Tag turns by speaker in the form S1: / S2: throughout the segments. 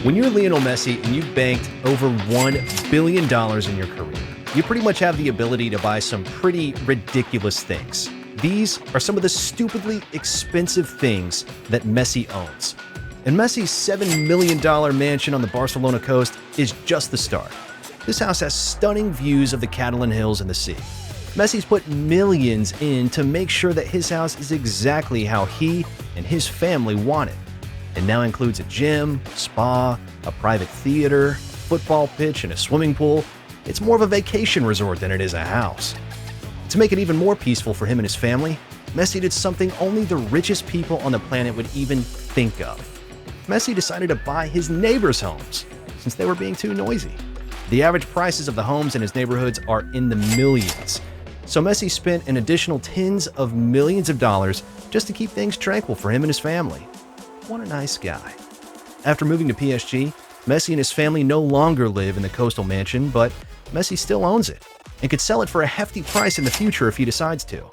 S1: When you're Lionel Messi and you've banked over $1 billion in your career, you pretty much have the ability to buy some pretty ridiculous things. These are some of the stupidly expensive things that Messi owns. And Messi's $7 million mansion on the Barcelona coast is just the start. This house has stunning views of the Catalan hills and the sea. Messi's put millions in to make sure that his house is exactly how he and his family want it. It now includes a gym, spa, a private theater, football pitch, and a swimming pool. It's more of a vacation resort than it is a house. To make it even more peaceful for him and his family, Messi did something only the richest people on the planet would even think of. Messi decided to buy his neighbors' homes since they were being too noisy. The average prices of the homes in his neighborhoods are in the millions. So Messi spent an additional tens of millions of dollars just to keep things tranquil for him and his family. What a nice guy. After moving to PSG, Messi and his family no longer live in the coastal mansion, but Messi still owns it and could sell it for a hefty price in the future if he decides to.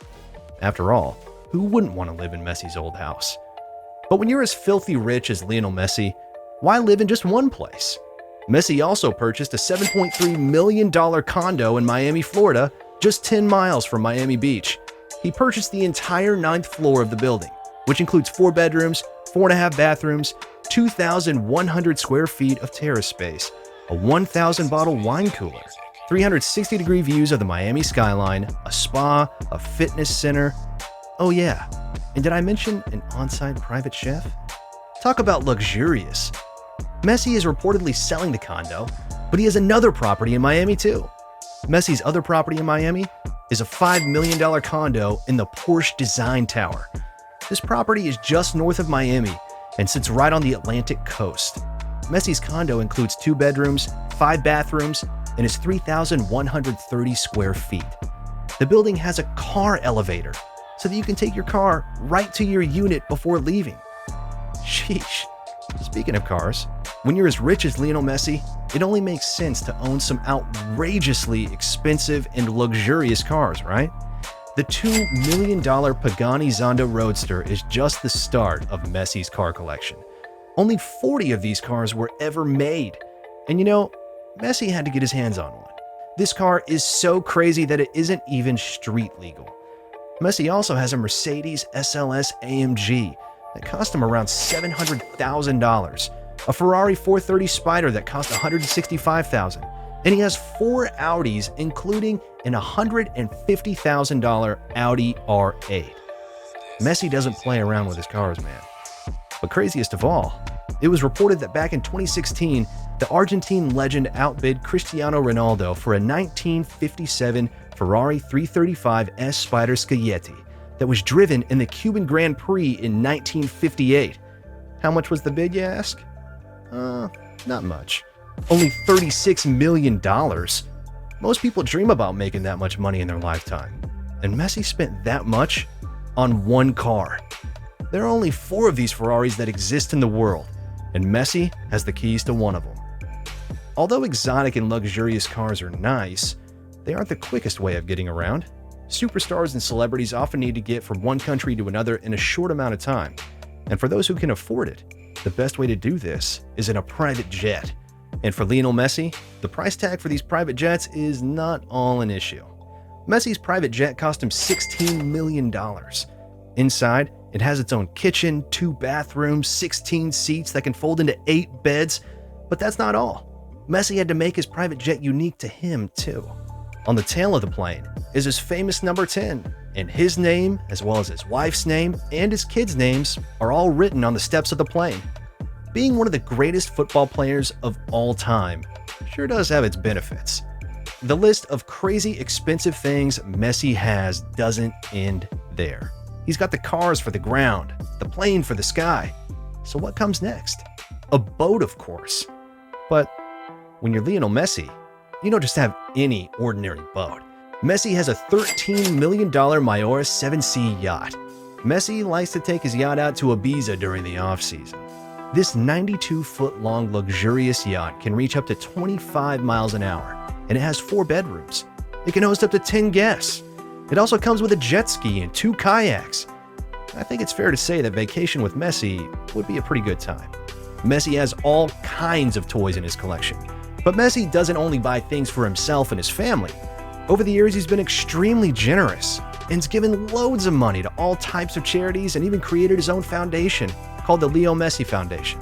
S1: After all, who wouldn't want to live in Messi's old house? But when you're as filthy rich as Lionel Messi, why live in just one place? Messi also purchased a $7.3 million condo in Miami, Florida, just 10 miles from Miami Beach. He purchased the entire 9th floor of the building, which includes 4 bedrooms, 4.5 bathrooms, 2,100 square feet of terrace space, a 1,000-bottle wine cooler, 360-degree views of the Miami skyline, a spa, a fitness center. Oh yeah, and did I mention an on-site private chef? Talk about luxurious. Messi is reportedly selling the condo, but he has another property in Miami too. Messi's other property in Miami is a $5 million condo in the Porsche Design Tower. This property is just north of Miami and sits right on the Atlantic coast. Messi's condo includes 2 bedrooms, 5 bathrooms, and is 3,130 square feet. The building has a car elevator so that you can take your car right to your unit before leaving. Sheesh. Speaking of cars, when you're as rich as Lionel Messi, it only makes sense to own some outrageously expensive and luxurious cars, right? The $2 million Pagani Zonda Roadster is just the start of Messi's car collection. Only 40 of these cars were ever made. And you know, Messi had to get his hands on one. This car is so crazy that it isn't even street legal. Messi also has a Mercedes SLS AMG that cost him around $700,000, a Ferrari 430 Spider that cost $165,000, and he has 4 Audis, including an $150,000 Audi R8. Messi doesn't play around with his cars, man. But craziest of all, it was reported that back in 2016, the Argentine legend outbid Cristiano Ronaldo for a 1957 Ferrari 335 S Spider Scaglietti that was driven in the Cuban Grand Prix in 1958. How much was the bid, you ask? Not much. Only $36 million. Most people dream about making that much money in their lifetime. And Messi spent that much on one car. There are only 4 of these Ferraris that exist in the world, and Messi has the keys to one of them. Although exotic and luxurious cars are nice, they aren't the quickest way of getting around. Superstars and celebrities often need to get from one country to another in a short amount of time. And for those who can afford it, the best way to do this is in a private jet. And for Lionel Messi, the price tag for these private jets is not all an issue. Messi's private jet cost him $16 million. Inside, it has its own kitchen, 2 bathrooms, 16 seats that can fold into 8 beds. But that's not all. Messi had to make his private jet unique to him, too. On the tail of the plane is his famous number 10, and his name, as well as his wife's name and his kids' names, are all written on the steps of the plane. Being one of the greatest football players of all time sure does have its benefits. The list of crazy expensive things Messi has doesn't end there. He's got the cars for the ground, the plane for the sky. So what comes next? A boat, of course. But when you're Lionel Messi, you don't just have any ordinary boat. Messi has a $13 million Mayora 7C yacht. Messi likes to take his yacht out to Ibiza during the off-season. This 92-foot-long luxurious yacht can reach up to 25 miles an hour, and it has 4 bedrooms. It can host up to 10 guests. It also comes with a jet ski and 2 kayaks. I think it's fair to say that vacation with Messi would be a pretty good time. Messi has all kinds of toys in his collection. But Messi doesn't only buy things for himself and his family. Over the years, he's been extremely generous and's given loads of money to all types of charities and even created his own foundation called the Leo Messi Foundation.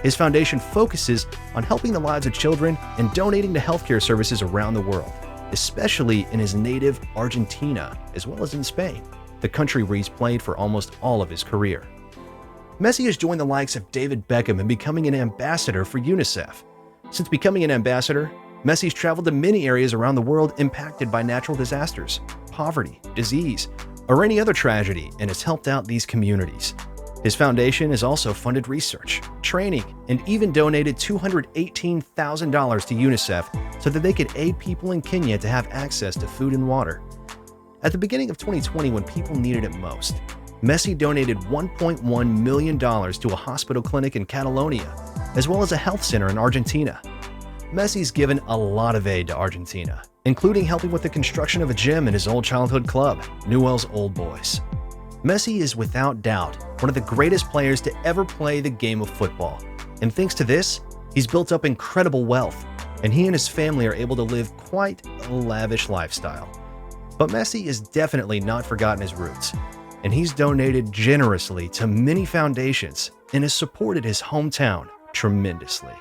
S1: His foundation focuses on helping the lives of children and donating to healthcare services around the world, especially in his native Argentina, as well as in Spain, the country where he's played for almost all of his career. Messi has joined the likes of David Beckham in becoming an ambassador for UNICEF. Since becoming an ambassador, Messi's traveled to many areas around the world impacted by natural disasters, poverty, disease, or any other tragedy, and has helped out these communities. His foundation has also funded research, training, and even donated $218,000 to UNICEF so that they could aid people in Kenya to have access to food and water. At the beginning of 2020, when people needed it most, Messi donated $1.1 million to a hospital clinic in Catalonia, as well as a health center in Argentina. Messi's given a lot of aid to Argentina, including helping with the construction of a gym in his old childhood club, Newell's Old Boys. Messi is without doubt one of the greatest players to ever play the game of football, and thanks to this, he's built up incredible wealth, and he and his family are able to live quite a lavish lifestyle. But Messi has definitely not forgotten his roots, and he's donated generously to many foundations and has supported his hometown tremendously.